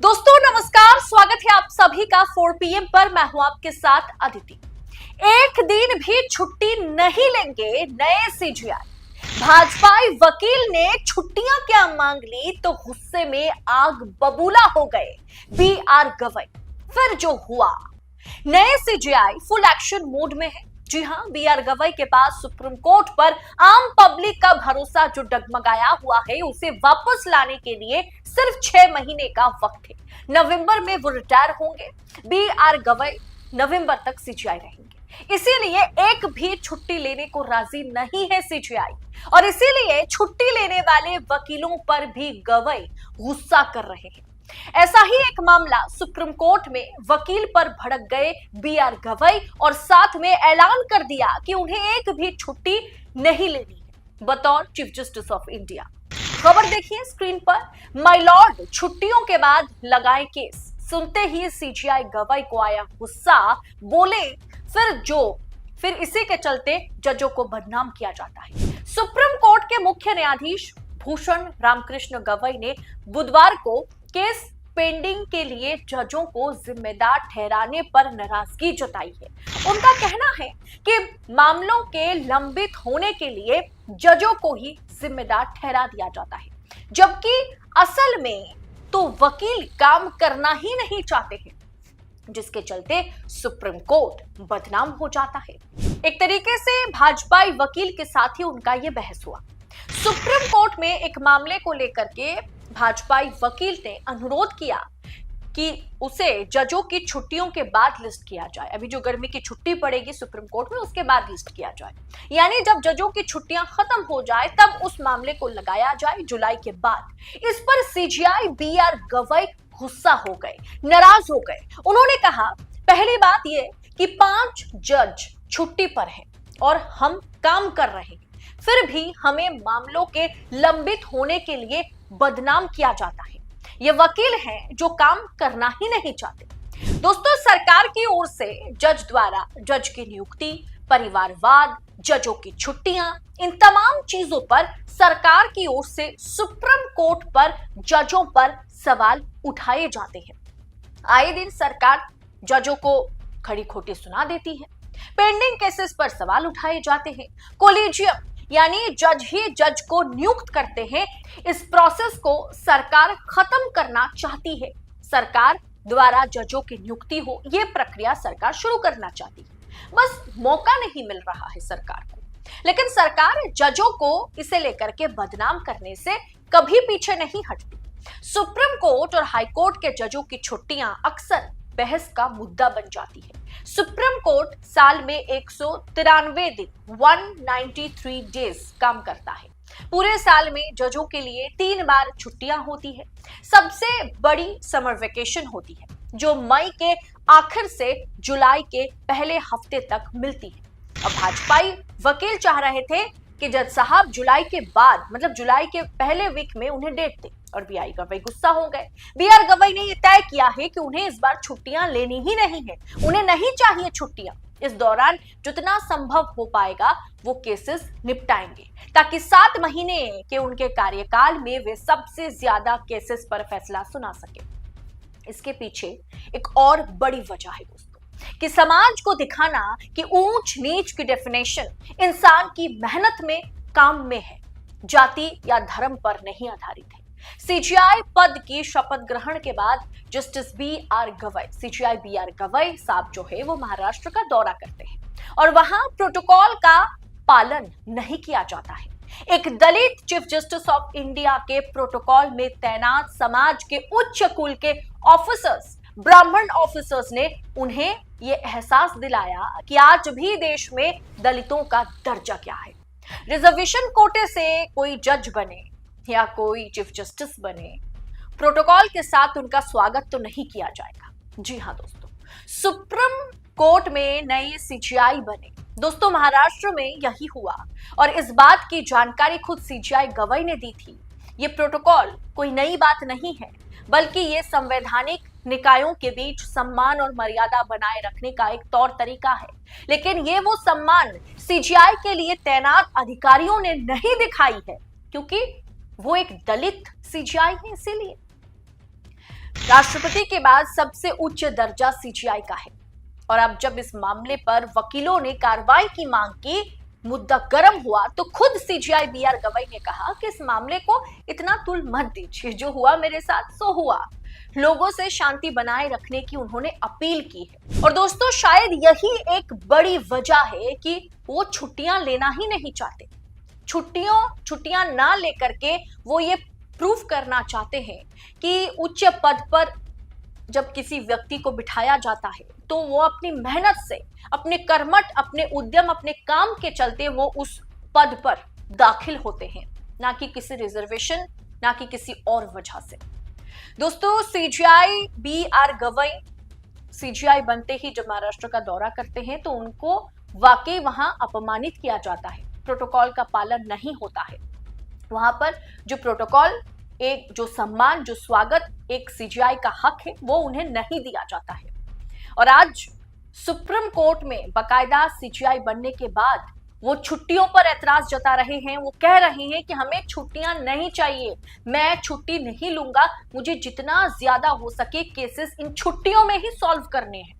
दोस्तों नमस्कार, स्वागत है आप सभी का 4 PM पर। मैं हूं आपके साथ अदिति। एक दिन भी छुट्टी नहीं लेंगे नए सीजीआई। भाजपाई वकील ने छुट्टियां क्या मांग ली तो गुस्से में आग बबूला हो गए BR गवई। फिर जो हुआ, नए सीजीआई फुल एक्शन मोड में है। जी हां, BR गवई के पास सुप्रीम कोर्ट पर आम पब्लिक का भरोसा जो डगमगाया हुआ है, उसे वापस लाने के लिए सिर्फ 6 महीने का वक्त है। नवंबर में वो रिटायर होंगे। BR गवई नवंबर तक सीजीआई रहेंगे, इसीलिए एक भी छुट्टी लेने को राजी नहीं है सीजीआई, और इसीलिए छुट्टी लेने वाले वकीलों पर भी गवई गुस्सा कर रहे हैं। ऐसा ही एक मामला सुप्रीम कोर्ट में वकील पर भड़क गए BR गवई और साथ में ऐलान कर दिया कि उन्हें एक भी छुट्टी नहीं लेनी है बतौर चीफ जस्टिस ऑफ इंडिया। खबर देखिए स्क्रीन पर। माय लॉर्ड छुट्टियों के बाद लगाए केस। सुनते ही सीजीआई गवई को आया गुस्सा, बोले फिर इसी के चलते जजों को बदनाम किया जाता है। सुप्रीम कोर्ट के मुख्य न्यायाधीश भूषण रामकृष्ण गवई ने बुधवार को केस पेंडिंग के लिए जजों को जिम्मेदार ठहराने पर नाराजगी जताई है। उनका कहना है कि मामलों के लंबित होने के लिए जजों को ही जिम्मेदार ठहरा दिया जाता है, जबकि असल में तो वकील काम करना ही नहीं चाहते हैं, जिसके चलते सुप्रीम कोर्ट बदनाम हो जाता है। एक तरीके से भाजपाई वकील के साथ ही उनका यह बहस हुआ। सुप्रीम कोर्ट में एक मामले को लेकर के भाजपाई वकील ने अनुरोध किया कि उसे जजों की छुट्टियों के बाद लिस्ट किया जाए। अभी जो गर्मी की छुट्टी पड़ेगी सुप्रीम कोर्ट में, उसके बाद लिस्ट किया जाए, यानी जब जजों की छुट्टियां खत्म हो जाए तब उस मामले को लगाया जाए जुलाई के बाद। इस पर सीजीआई BR गवई गुस्सा हो गए, नाराज हो गए। उन्होंने कहा, पहली बात यह कि 5 जज छुट्टी पर हैं और हम काम कर रहे हैं, फिर भी हमें मामलों के लंबित होने के लिए बदनाम किया जाता है। ये वकील हैं जो काम करना ही नहीं चाहते। दोस्तों, सरकार की ओर से जज द्वारा जज की नियुक्ति, परिवारवाद, जजों की छुट्टियां, इन तमाम चीजों पर सरकार की ओर से सुप्रीम कोर्ट पर जजों पर सवाल उठाए जाते हैं। आए दिन सरकार जजों को खड़ी खोटी सुना देती है, पेंडिंग केसेस पर सवाल उठाए जाते हैं। कोलिजियम यानी जज ही जज को नियुक्त करते हैं। इस प्रोसेस को सरकार खत्म करना चाहती है। सरकार द्वारा जजों की नियुक्ति हो, यह प्रक्रिया सरकार शुरू करना चाहती है, बस मौका नहीं मिल रहा है सरकार को। लेकिन सरकार जजों को इसे लेकर के बदनाम करने से कभी पीछे नहीं हटती। सुप्रीम कोर्ट और हाई कोर्ट के जजों की छुट्टियां अक्सर बहस का मुद्दा बन जाती है। सुप्रीम कोर्ट साल में 193 दिन 193 डेज काम करता है। पूरे साल में जजों के लिए 3 बार छुट्टियां होती है। सबसे बड़ी समर वेकेशन होती है, जो मई के आखिर से जुलाई के पहले हफ्ते तक मिलती है। अब भाजपाई वकील चाह रहे थे कि जज साहब जुलाई के बाद, मतलब जुलाई के पहले वीक में उन्हें डेट दें, और BR गवई गुस्सा हो गए। BR गवई ने यह तय किया है कि उन्हें इस बार छुट्टियां लेनी ही नहीं है, उन्हें नहीं चाहिए छुट्टियां। इस दौरान जितना संभव हो पाएगा वो केसेस निपटाएंगे, ताकि 7 महीने के उनके कार्यकाल में वे सबसे ज्यादा केसेस पर फैसला सुना सके। इसके पीछे एक और बड़ी वजह है दोस्तों, कि समाज को दिखाना कि ऊंच नीच की डेफिनेशन इंसान की मेहनत में, काम में है, जाति या धर्म पर नहीं आधारित है। सीजीआई पद की शपथ ग्रहण के बाद justice BR Gavai, CGI BR Gavai साहब जो है वो महाराष्ट्र का दौरा करते हैं और वहां प्रोटोकॉल का पालन नहीं किया जाता है। एक दलित चीफ जस्टिस ऑफ इंडिया के प्रोटोकॉल में तैनात समाज के उच्च कुल के ऑफिसर्स, ब्राह्मण ऑफिसर्स ने उन्हें यह एहसास दिलाया कि आज भी देश में दलितों का दर्जा क्या है। रिजर्वेशन कोटे से कोई जज बने या कोई चीफ जस्टिस बने, प्रोटोकॉल के साथ उनका स्वागत तो नहीं किया जाएगा। जी हां दोस्तों, सुप्रीम कोर्ट में नए सीजीआई बने। दोस्तों, महाराष्ट्र में यही हुआ और इस बात की जानकारी खुद सीजीआई गवई ने दी थी। ये प्रोटोकॉल कोई नई बात नहीं है, बल्कि ये संवैधानिक निकायों के बीच सम्मान और मर्यादा बनाए रखने का एक तौर तरीका है। लेकिन ये वो सम्मान सीजीआई के लिए तैनात अधिकारियों ने नहीं दिखाई है, क्योंकि वो एक दलित सीजीआई है। इसीलिए राष्ट्रपति के बाद सबसे उच्च दर्जा सीजीआई का है। और अब जब इस मामले पर वकीलों ने कार्रवाई की मांग की, मुद्दा गर्म हुआ तो खुद सीजीआई बीआर गवई ने कहा कि इस मामले को इतना तुल मत दीजिए, जो हुआ मेरे साथ सो हुआ। लोगों से शांति बनाए रखने की उन्होंने अपील की है। और दोस्तों, शायद यही एक बड़ी वजह है कि वो छुट्टियां लेना ही नहीं चाहते। छुट्टियां ना लेकर के वो ये प्रूफ करना चाहते हैं कि उच्च पद पर जब किसी व्यक्ति को बिठाया जाता है तो वो अपनी मेहनत से, अपने कर्मठ, अपने उद्यम, अपने काम के चलते वो उस पद पर दाखिल होते हैं, ना कि किसी रिजर्वेशन, ना कि किसी और वजह से। दोस्तों, सीजीआई बीआर गवई सीजीआई बनते ही जब महाराष्ट्र का दौरा करते हैं तो उनको वाकई वहां अपमानित किया जाता है, प्रोटोकॉल का पालन नहीं होता है। वहां पर जो प्रोटोकॉल, एक जो सम्मान, जो स्वागत एक सीजीआई का हक है, वो उन्हें नहीं दिया जाता है। और आज सुप्रीम कोर्ट में बकायदा सीजीआई बनने के बाद वो छुट्टियों पर ऐतराज जता रहे हैं। वो कह रहे हैं कि हमें छुट्टियां नहीं चाहिए, मैं छुट्टी नहीं लूंगा, मुझे जितना ज्यादा हो सके केसेस इन छुट्टियों में ही सॉल्व करने हैं।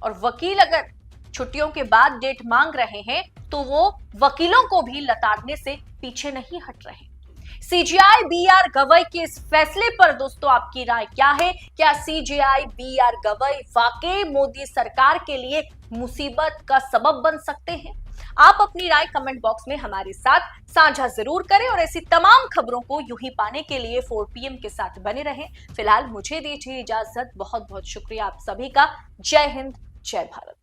और वकील अगर छुट्टियों के बाद डेट मांग रहे हैं तो वो वकीलों को भी लताड़ने से पीछे नहीं हट रहे। सीजीआई बीआर गवई के इस फैसले पर दोस्तों आपकी राय क्या है? क्या सीजीआई बीआर गवई वाकई मोदी सरकार के लिए मुसीबत का सबब बन सकते हैं? आप अपनी राय कमेंट बॉक्स में हमारे साथ साझा जरूर करें और ऐसी तमाम खबरों को यूं ही पाने के लिए 4PM के साथ बने रहें। फिलहाल मुझे दीजिए इजाजत। बहुत बहुत शुक्रिया आप सभी का। जय हिंद, जय भारत।